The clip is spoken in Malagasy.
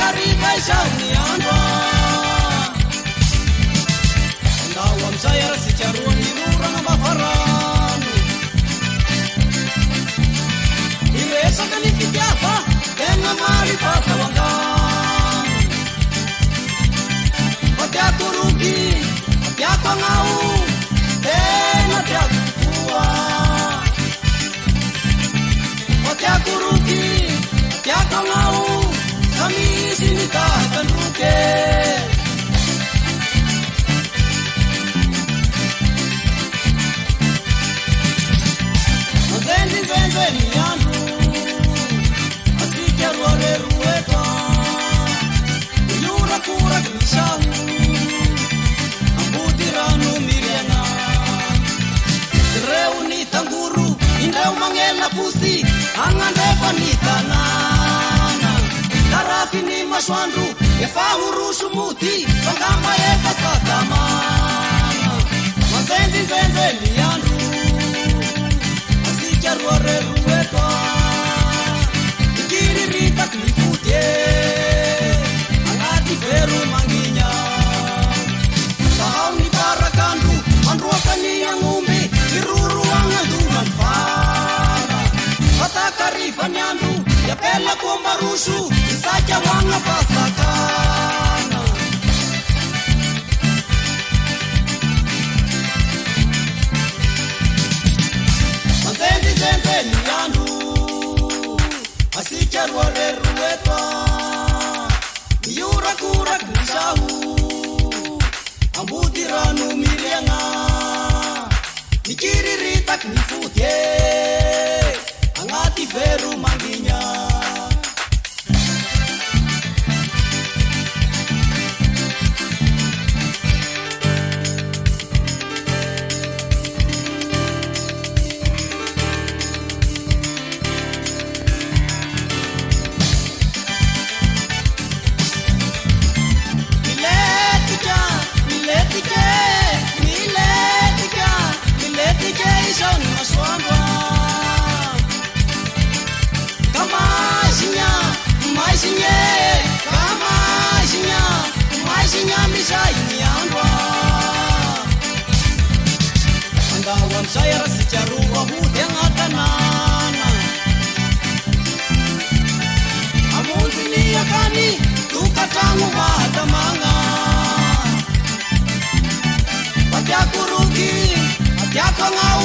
Watakariba shauniandwa Ndawa msayara sicharuwa nirura na mafaranu Iresa kanifitiafa Tenga marifasa wangan Watiakuruki Watiakwa ngau Tenga tiakukua Watiakuruki Watiakwa ngau Kami sini takkan ruke Zenzi yandu Asikia ruare rueta Yura kura kishahu Ambutiranu miriana Reuni tanguru Indau mangela pusi Angandefa nitanana Tarafi ni maswandu Efahuru sumuti Pangamba efa satamana Mazenzi yandu Asikia ruare rueta Ikiri rita klifutie Angati veru manginya Sahau ni parakandu Manruakani yang umbi Kiruru angadungan fara Watakarifa nyandu Ya pela kuomba rusu Isaja wanga pasakana Zenzi yandu Asikia ruare rueta Yura kura kishahu Ambutiranu mirianga Nikiri rita knifutie Angati veru manginya Saya secaruwa hudeng atanana Amun sini yakani tukatangu matamanga Patiaku rugi, patiaku ngau